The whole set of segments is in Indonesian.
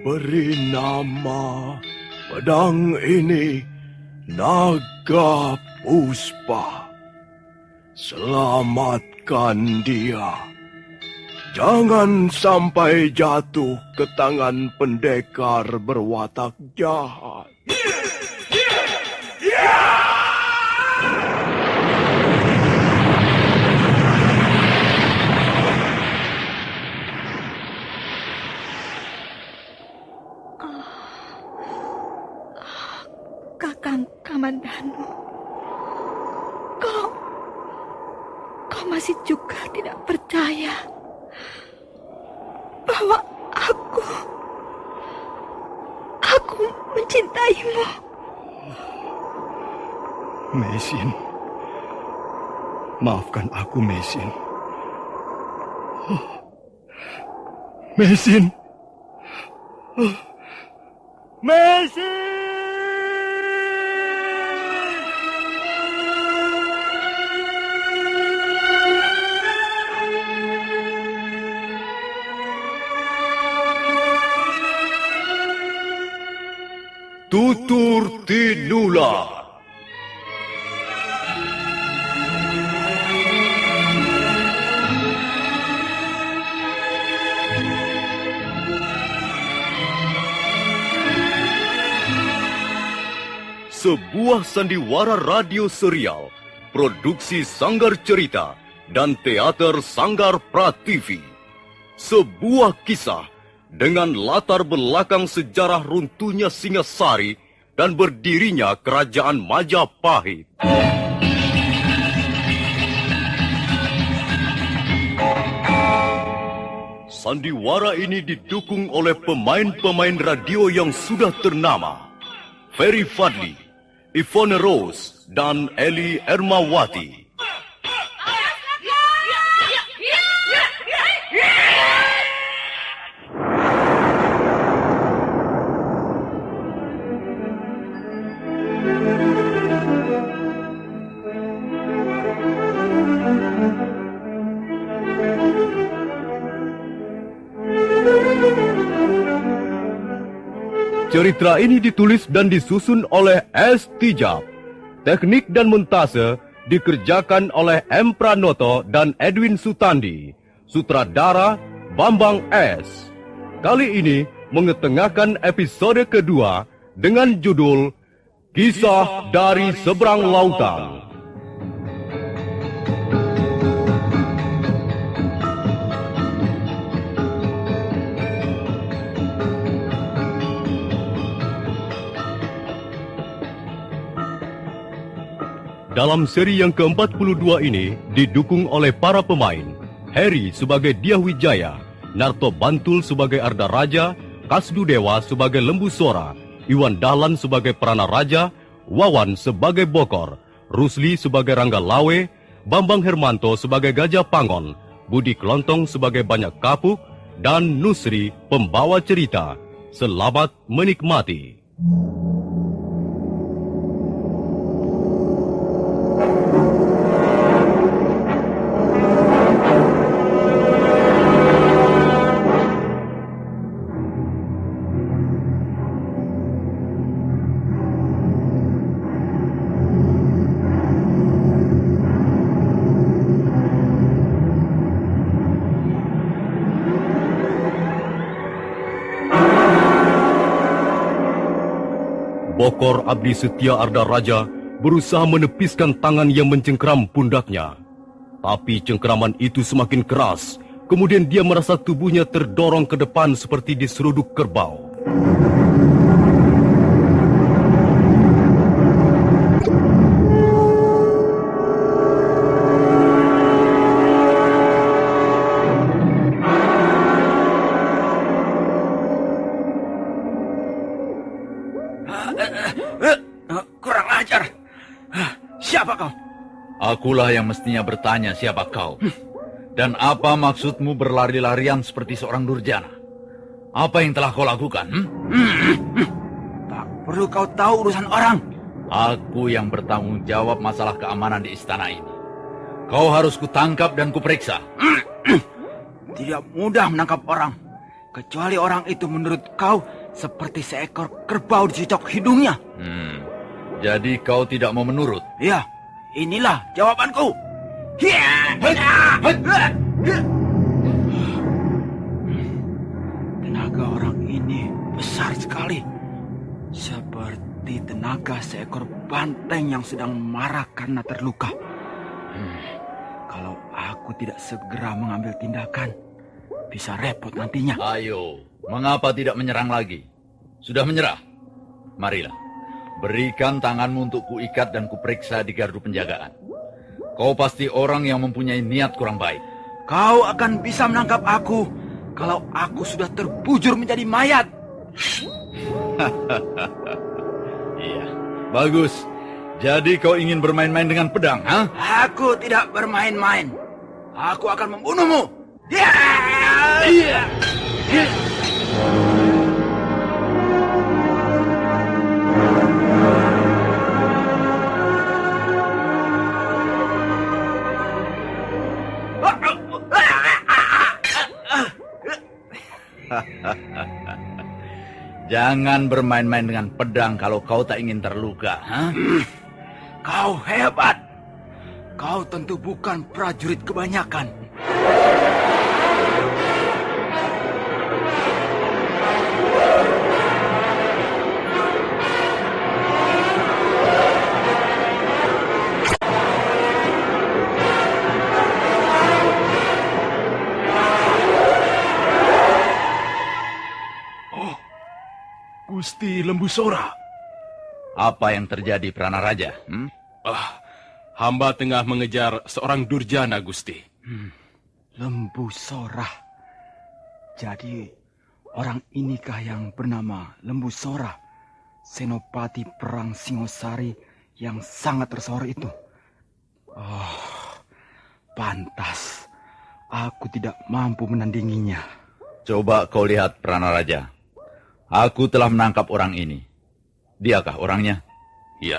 Beri nama pedang ini Naga Puspa. Selamatkan dia. Jangan sampai jatuh ke tangan pendekar berwatak jahat. Kakang Kamandanu, kau masih juga tidak percaya bahwa aku mencintaimu. Mesin, maafkan aku, Mesin. Mesin. Mesin! Tutur Tinula. Sebuah sandiwara radio serial, produksi Sanggar Cerita dan teater Sanggar Prativi. Sebuah kisah dengan latar belakang sejarah runtuhnya Singasari dan berdirinya Kerajaan Majapahit. Sandiwara ini didukung oleh pemain-pemain radio yang sudah ternama. Ferry Fadli, Ivone Rose, dan Eli Ermawati. Cerita ini ditulis dan disusun oleh S. Tijab. Teknik dan montase dikerjakan oleh M. Pranoto dan Edwin Sutandi. Sutradara Bambang S. Kali ini mengetengahkan episode kedua dengan judul Kisah dari Seberang Lautan. Dalam seri yang ke-42 ini didukung oleh para pemain. Harry sebagai Dyah Wijaya, Narto Bantul sebagai Arda Raja, Kasdu Dewa sebagai Lembu Sora, Iwan Dahlan sebagai Prana Raja, Wawan sebagai Bokor, Rusli sebagai Rangga Lawe, Bambang Hermanto sebagai Gajah Pangon, Budi Klontong sebagai Banyak Kapuk, dan Nusri pembawa cerita. Selamat menikmati. Bokor Abdi Setia Arda Raja berusaha menepiskan tangan yang mencengkeram pundaknya. Tapi cengkeraman itu semakin keras. Kemudian dia merasa tubuhnya terdorong ke depan seperti diseruduk kerbau. Kurang ajar. Siapa kau? Akulah yang mestinya bertanya siapa kau. Dan apa maksudmu berlari-larian seperti seorang durjana? Apa yang telah kau lakukan? Tak perlu kau tahu urusan orang. Aku yang bertanggung jawab masalah keamanan di istana ini. Kau harus kutangkap dan kuperiksa. Tidak mudah menangkap orang. Kecuali orang itu menurut kau seperti seekor kerbau dicocok hidungnya. Jadi kau tidak mau menurut? Ya, inilah jawabanku. Tenaga orang ini besar sekali. Seperti tenaga seekor banteng yang sedang marah karena terluka. Kalau aku tidak segera mengambil tindakan, bisa repot nantinya. Ayo, mengapa tidak menyerang lagi? Sudah menyerah? Marilah, berikan tanganmu untuk kuikat dan kuperiksa di gardu penjagaan. Kau pasti orang yang mempunyai niat kurang baik. Kau akan bisa menangkap aku kalau aku sudah terbujur menjadi mayat. Iya, bagus. Jadi kau ingin bermain-main dengan pedang, ha? Aku tidak bermain-main. Aku akan membunuhmu. Jangan bermain-main dengan pedang kalau kau tak ingin terluka, ha? Kau hebat. Kau tentu bukan prajurit kebanyakan. Gusti Lembu Sora. Apa yang terjadi, Pranaraja? Hamba tengah mengejar seorang durjana, Gusti. Lembu Sora. Jadi orang inikah yang bernama Lembu Sora? Senopati perang Singosari yang sangat tersohor itu. Oh, pantas. Aku tidak mampu menandinginya. Coba kau lihat, Pranaraja. Aku telah menangkap orang ini. Diakah orangnya? Ya,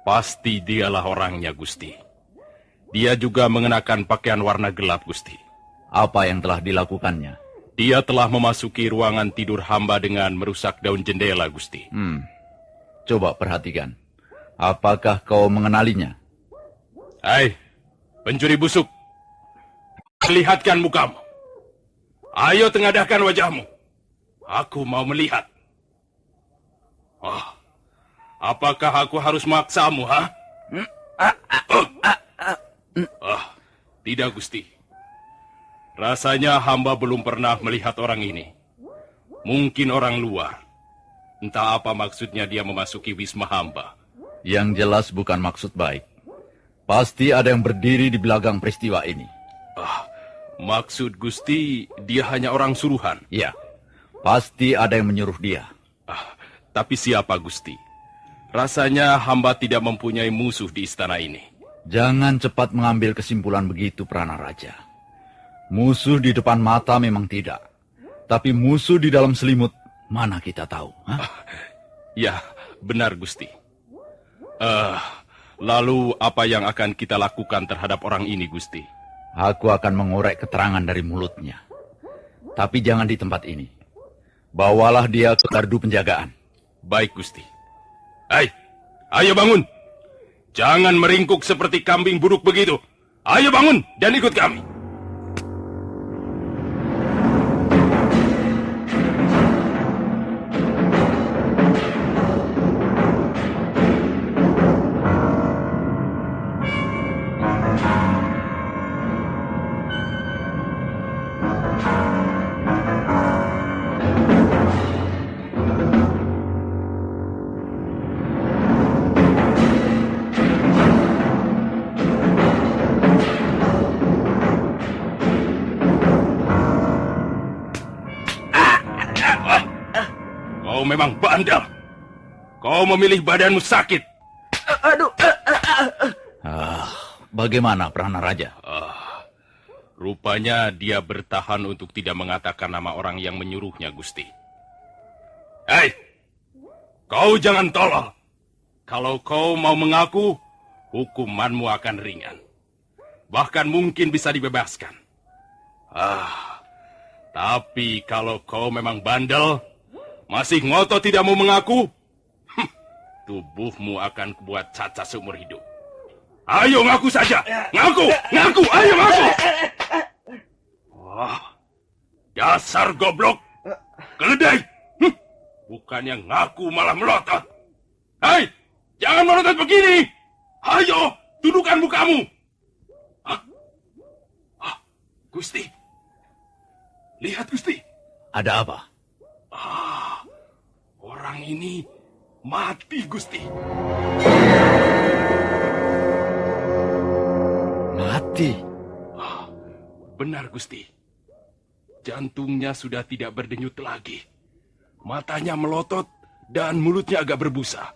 pasti dialah orangnya, Gusti. Dia juga mengenakan pakaian warna gelap, Gusti. Apa yang telah dilakukannya? Dia telah memasuki ruangan tidur hamba dengan merusak daun jendela, Gusti. Coba perhatikan. Apakah kau mengenalinya? Hai, pencuri busuk. Lihatkan mukamu. Ayo tengadahkan wajahmu. Aku mau melihat. Apakah aku harus memaksamu, ha? Tidak, Gusti. Rasanya hamba belum pernah melihat orang ini. Mungkin orang luar. Entah apa maksudnya dia memasuki wisma hamba. Yang jelas bukan maksud baik. Pasti ada yang berdiri di belakang peristiwa ini. Maksud Gusti, dia hanya orang suruhan. Ya. Pasti ada yang menyuruh dia. Tapi siapa, Gusti? Rasanya hamba tidak mempunyai musuh di istana ini. Jangan cepat mengambil kesimpulan begitu, Pranaraja. Musuh di depan mata memang tidak. Tapi musuh di dalam selimut, mana kita tahu? Ya, benar, Gusti. Lalu apa yang akan kita lakukan terhadap orang ini, Gusti? Aku akan mengorek keterangan dari mulutnya. Tapi jangan di tempat ini. Bawalah dia ke gardu penjagaan. Baik, Gusti. Hai, ayo bangun. Jangan meringkuk seperti kambing buruk begitu. Ayo bangun dan ikut kami. Kau memang bandel. Kau memilih badanmu sakit. Bagaimana, Pranaraja? Rupanya dia bertahan untuk tidak mengatakan nama orang yang menyuruhnya, Gusti. Hei, kau jangan tolol. Kalau kau mau mengaku, hukumanmu akan ringan. Bahkan mungkin bisa dibebaskan. Tapi kalau kau memang bandel, masih ngotot tidak mau mengaku, tubuhmu akan kubuat cacat seumur hidup. Ayo ngaku saja, ngaku, ayo ngaku. Wah, dasar goblok, keledai. Bukannya ngaku malah melotot. Hei, jangan melotot begini. Ayo, tundukkan mukamu. Gusti, lihat Gusti. Ada apa? Orang ini mati, Gusti. Mati? Benar, Gusti. Jantungnya sudah tidak berdenyut lagi. Matanya melotot dan mulutnya agak berbusa.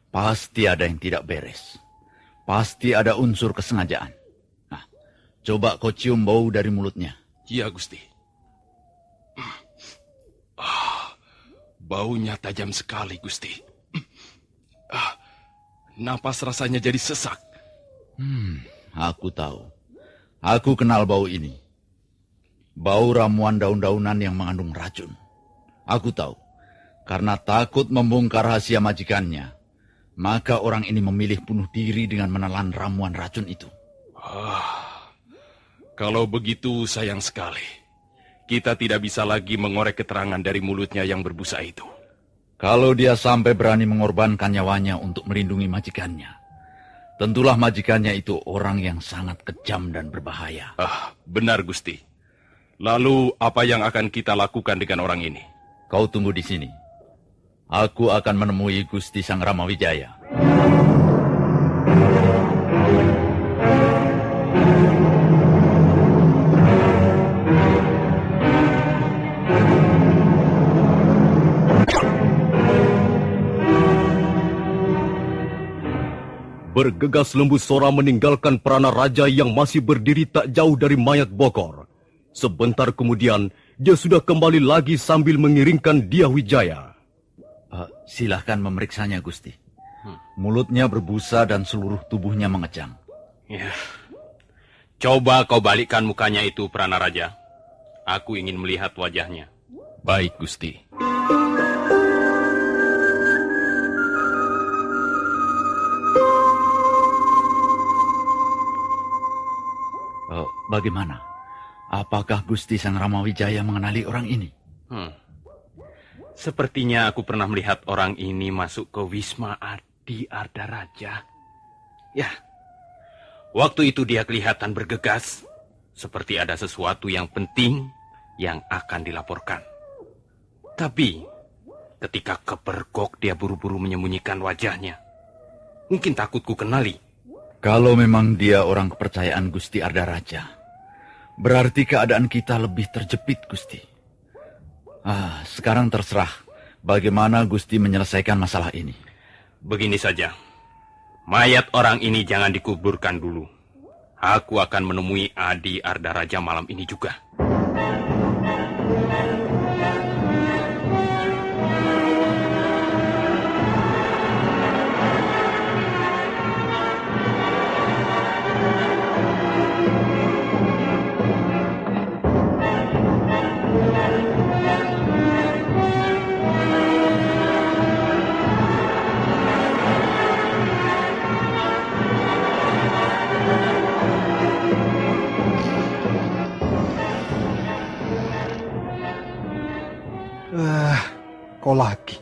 Pasti ada yang tidak beres. Pasti ada unsur kesengajaan. Nah, coba kau cium bau dari mulutnya. Iya, Gusti. Baunya tajam sekali, Gusti. Napas rasanya jadi sesak. Aku tahu. Aku kenal bau ini. Bau ramuan daun-daunan yang mengandung racun. Aku tahu. Karena takut membongkar rahasia majikannya, maka orang ini memilih bunuh diri dengan menelan ramuan racun itu. Kalau begitu sayang sekali. Kita tidak bisa lagi mengorek keterangan dari mulutnya yang berbusa itu. Kalau dia sampai berani mengorbankan nyawanya untuk melindungi majikannya, tentulah majikannya itu orang yang sangat kejam dan berbahaya. Benar, Gusti. Lalu apa yang akan kita lakukan dengan orang ini? Kau tunggu di sini. Aku akan menemui Gusti Sang Ramawijaya. Bergegas Lembu Sora meninggalkan Prana Raja yang masih berdiri tak jauh dari mayat Bokor. Sebentar kemudian, dia sudah kembali lagi sambil mengiringkan Dyah Wijaya. Silahkan memeriksanya, Gusti. Mulutnya berbusa dan seluruh tubuhnya mengejang. Ya. Coba kau balikkan mukanya itu, Prana Raja. Aku ingin melihat wajahnya. Baik, Gusti. Bagaimana? Apakah Gusti Sang Ramawijaya mengenali orang ini? Sepertinya aku pernah melihat orang ini masuk ke Wisma Adi Ardaraja. Ya, waktu itu dia kelihatan bergegas, seperti ada sesuatu yang penting yang akan dilaporkan. Tapi, ketika kepergok dia buru-buru menyembunyikan wajahnya. Mungkin takut ku kenali. Kalau memang dia orang kepercayaan Gusti Ardaraja, berarti keadaan kita lebih terjepit, Gusti. Sekarang terserah bagaimana Gusti menyelesaikan masalah ini. Begini saja, mayat orang ini jangan dikuburkan dulu. Aku akan menemui Adi Ardaraja malam ini juga. Kau lagi.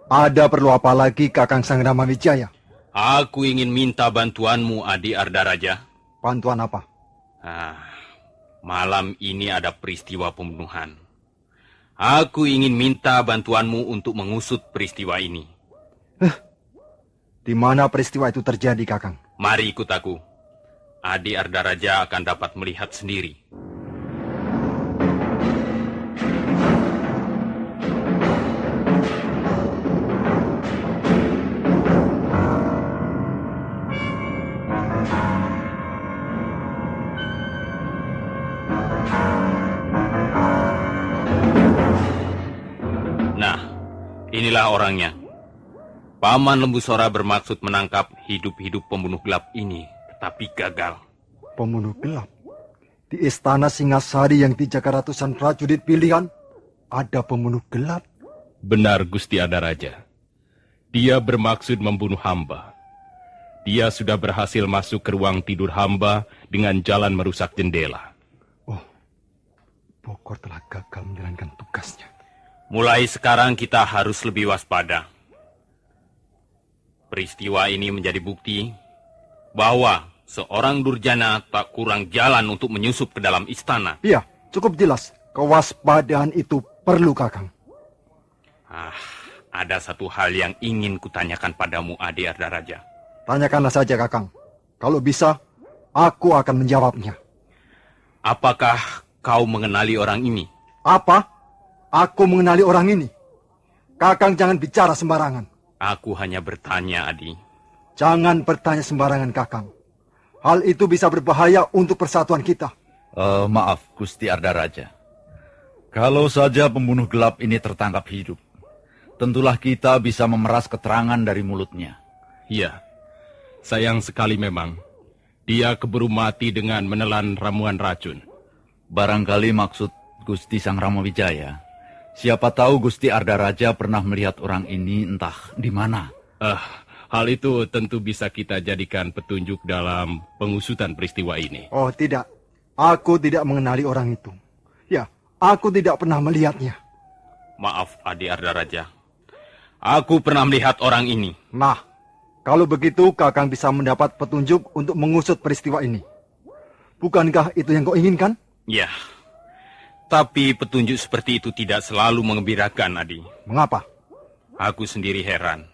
Ada perlu apa lagi, Kakang Sang Ramawijaya? Aku ingin minta bantuanmu, Adi Ardaraja. Bantuan apa? Malam ini ada peristiwa pembunuhan. Aku ingin minta bantuanmu untuk mengusut peristiwa ini. Di mana peristiwa itu terjadi, Kakang? Mari ikut aku. Adi Ardaraja akan dapat melihat sendiri. Inilah orangnya. Paman Lembu Sora bermaksud menangkap hidup-hidup pembunuh gelap ini, tetapi gagal. Pembunuh gelap? Di istana Singasari yang dijaga ratusan prajurit pilihan, ada pembunuh gelap. Benar, Gusti Adaraja. Dia bermaksud membunuh hamba. Dia sudah berhasil masuk ke ruang tidur hamba dengan jalan merusak jendela. Oh, Bokor telah gagal menjalankan tugasnya. Mulai sekarang kita harus lebih waspada. Peristiwa ini menjadi bukti bahwa seorang durjana tak kurang jalan untuk menyusup ke dalam istana. Iya, cukup jelas. Kewaspadaan itu perlu, Kakang. Ada satu hal yang ingin kutanyakan padamu, Adi Ardaraja. Tanyakanlah saja, Kakang. Kalau bisa, aku akan menjawabnya. Apakah kau mengenali orang ini? Apa? Aku mengenali orang ini. Kakang jangan bicara sembarangan. Aku hanya bertanya, Adi. Jangan bertanya sembarangan, Kakang. Hal itu bisa berbahaya untuk persatuan kita. Maaf, Gusti Ardaraja. Kalau saja pembunuh gelap ini tertangkap hidup, tentulah kita bisa memeras keterangan dari mulutnya. Iya, sayang sekali memang. Dia keburu mati dengan menelan ramuan racun. Barangkali maksud Gusti Sang Ramawijaya. Siapa tahu Gusti Ardaraja pernah melihat orang ini entah di mana. Hal itu tentu bisa kita jadikan petunjuk dalam pengusutan peristiwa ini. Oh, tidak. Aku tidak mengenali orang itu. Ya, aku tidak pernah melihatnya. Maaf, Adi Ardaraja. Aku pernah melihat orang ini. Nah, kalau begitu Kakang bisa mendapat petunjuk untuk mengusut peristiwa ini. Bukankah itu yang kau inginkan? Ya, tapi petunjuk seperti itu tidak selalu mengembirakan, Adi. Mengapa? Aku sendiri heran.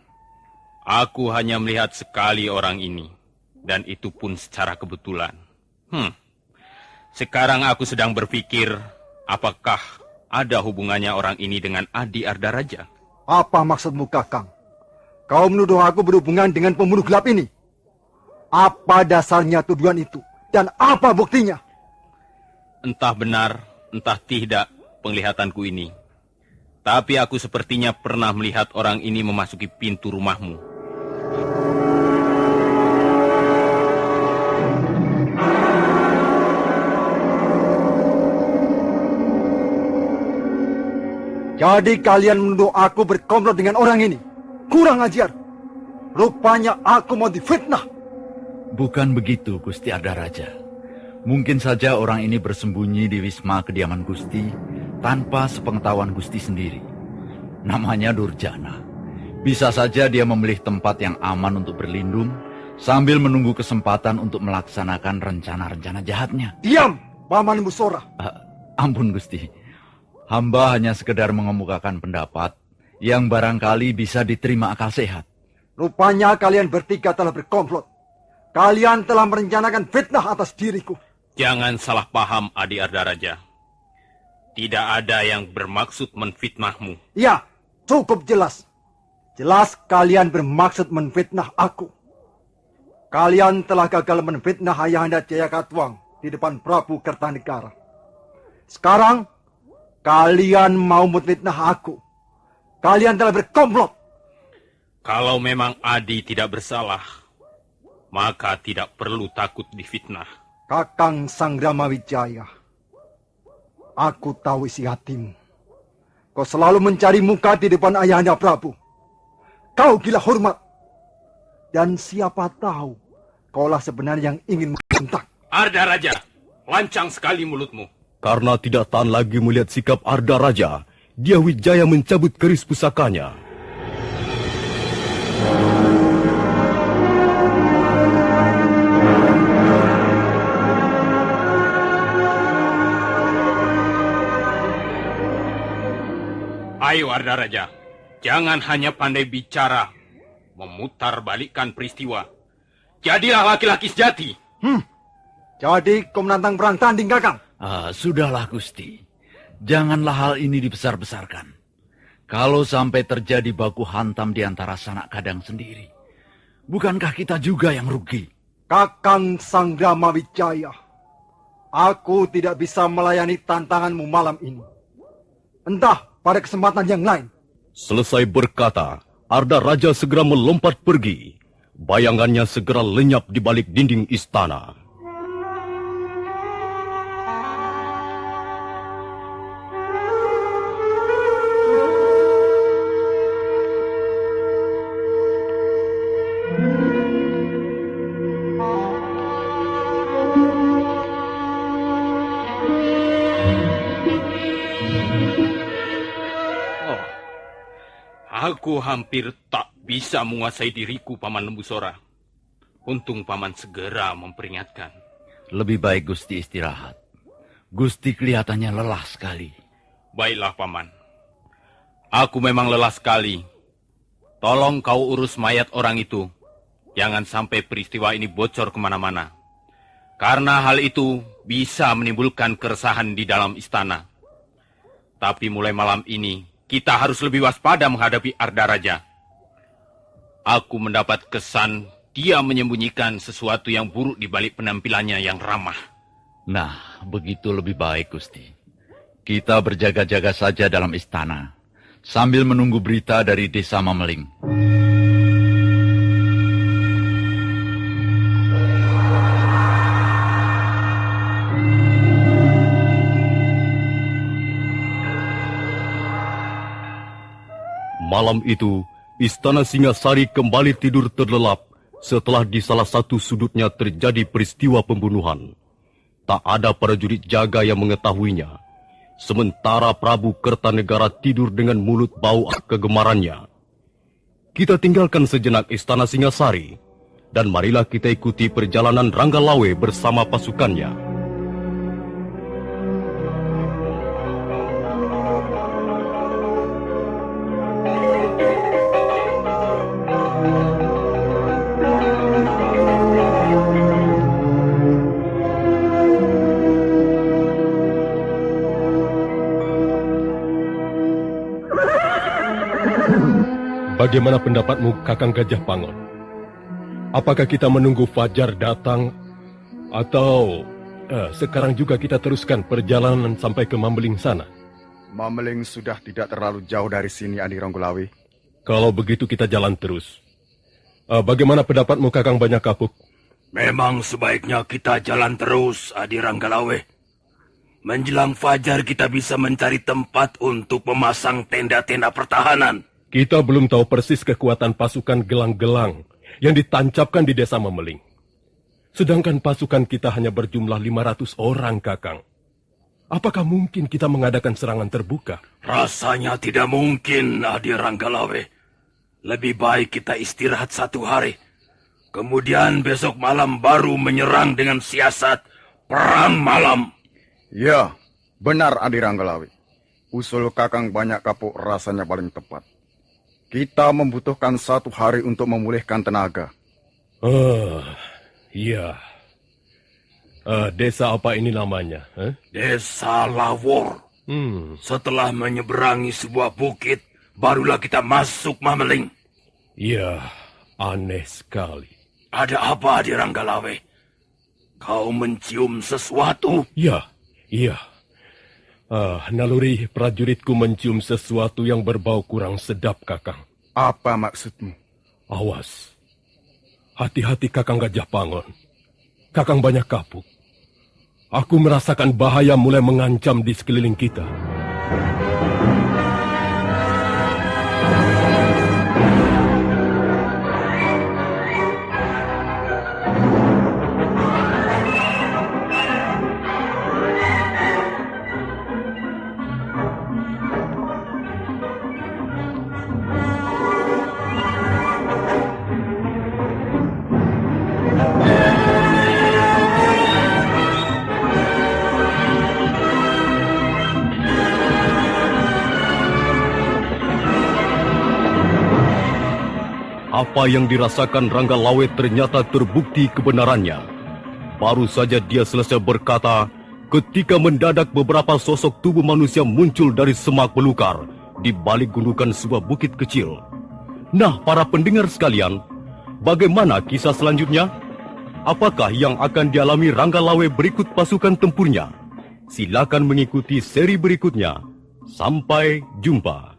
Aku hanya melihat sekali orang ini, dan itu pun secara kebetulan. Sekarang aku sedang berpikir, apakah ada hubungannya orang ini dengan Adi Ardaraja? Apa maksudmu, Kakang? Kau menuduh aku berhubungan dengan pembunuh gelap ini? Apa dasarnya tuduhan itu? Dan apa buktinya? Entah benar, entah tidak penglihatanku ini. Tapi aku sepertinya pernah melihat orang ini memasuki pintu rumahmu. Jadi kalian menuduh aku berkomplot dengan orang ini? Kurang ajar. Rupanya aku mau difitnah. Bukan begitu, Gusti Ardaraja. Mungkin saja orang ini bersembunyi di wisma kediaman Gusti tanpa sepengetahuan Gusti sendiri. Namanya Durjana. Bisa saja dia memilih tempat yang aman untuk berlindung sambil menunggu kesempatan untuk melaksanakan rencana-rencana jahatnya. Diam, Paman Busora. Ampun, Gusti. Hamba hanya sekedar mengemukakan pendapat yang barangkali bisa diterima akal sehat. Rupanya kalian bertiga telah berkomplot. Kalian telah merencanakan fitnah atas diriku. Jangan salah paham, Adi Ardaraja. Tidak ada yang bermaksud menfitnahmu. Ya, cukup jelas. Jelas kalian bermaksud menfitnah aku. Kalian telah gagal menfitnah Ayahanda Jayakatwang di depan Prabu Kertanegara. Sekarang, kalian mau menfitnah aku. Kalian telah berkomplot. Kalau memang Adi tidak bersalah, maka tidak perlu takut difitnah. Kakang Sangramawijaya, aku tahu isi hatimu. Kau selalu mencari muka di depan Ayahanda Prabu. Kau gila hormat. Dan siapa tahu, kaulah sebenarnya yang ingin membentak. Ardaraja, lancang sekali mulutmu. Karena tidak tahan lagi melihat sikap Ardaraja, Dyah Wijaya mencabut keris pusakanya. Ayo Ardaraja, jangan hanya pandai bicara, memutar balikkan peristiwa. Jadilah laki-laki sejati. Jadi kau menantang perang tanding, Kakang? Sudahlah, Gusti. Janganlah hal ini dibesar-besarkan. Kalau sampai terjadi baku hantam di antara sanak kadang sendiri, bukankah kita juga yang rugi? Kakang Sangramawijaya, aku tidak bisa melayani tantanganmu malam ini. Entah pada kesempatan yang lain. Selesai berkata, Ardaraja segera melompat pergi. Bayangannya segera lenyap di balik dinding istana. Aku hampir tak bisa menguasai diriku, Paman Lembu Sora. Untung Paman segera memperingatkan. Lebih baik Gusti istirahat. Gusti kelihatannya lelah sekali. Baiklah, Paman. Aku memang lelah sekali. Tolong kau urus mayat orang itu. Jangan sampai peristiwa ini bocor kemana-mana. Karena hal itu bisa menimbulkan keresahan di dalam istana. Tapi mulai malam ini, kita harus lebih waspada menghadapi Arda Raja. Aku mendapat kesan dia menyembunyikan sesuatu yang buruk di balik penampilannya yang ramah. Nah, begitu lebih baik, Gusti. Kita berjaga-jaga saja dalam istana, sambil menunggu berita dari Desa Mameling. Malam itu, Istana Singasari kembali tidur terlelap setelah di salah satu sudutnya terjadi peristiwa pembunuhan. Tak ada prajurit jaga yang mengetahuinya. Sementara Prabu Kertanegara tidur dengan mulut bau kegemarannya. Kita tinggalkan sejenak Istana Singasari, dan marilah kita ikuti perjalanan Ranggalawe bersama pasukannya. Bagaimana pendapatmu, Kakang Gajah Pangon? Apakah kita menunggu Fajar datang, atau sekarang juga kita teruskan perjalanan sampai ke Mameling sana? Mameling sudah tidak terlalu jauh dari sini, Adi Ranggalawe. Kalau begitu kita jalan terus. Bagaimana pendapatmu, Kakang Banyak Kapuk? Memang sebaiknya kita jalan terus, Adi Ranggalawe. Menjelang fajar kita bisa mencari tempat untuk memasang tenda-tenda pertahanan. Kita belum tahu persis kekuatan pasukan gelang-gelang yang ditancapkan di Desa Mameling. Sedangkan pasukan kita hanya berjumlah 500 orang, Kakang. Apakah mungkin kita mengadakan serangan terbuka? Rasanya tidak mungkin, Adi Ranggalawe. Lebih baik kita istirahat 1 hari. Kemudian besok malam baru menyerang dengan siasat perang malam. Ya, benar Adi Ranggalawe. Usul Kakang Banyak Kapuk rasanya paling tepat. Kita membutuhkan 1 hari untuk memulihkan tenaga. Iya. Desa apa ini namanya? Desa Lawor. Setelah menyeberangi sebuah bukit, barulah kita masuk Mameling. Iya, aneh sekali. Ada apa, Adi Ranggalawe? Kau mencium sesuatu? Iya. Naluri prajuritku mencium sesuatu yang berbau kurang sedap, Kakang. Apa maksudmu? Awas. Hati-hati, Kakang Gajah Pangon. Kakang Banyak Kapuk. Aku merasakan bahaya mulai mengancam di sekeliling kita. Apa yang dirasakan Ranggalawe ternyata terbukti kebenarannya. Baru saja dia selesai berkata, ketika mendadak beberapa sosok tubuh manusia muncul dari semak belukar di balik gundukan sebuah bukit kecil. Nah, para pendengar sekalian, bagaimana kisah selanjutnya? Apakah yang akan dialami Ranggalawe berikut pasukan tempurnya? Silakan mengikuti seri berikutnya. Sampai jumpa.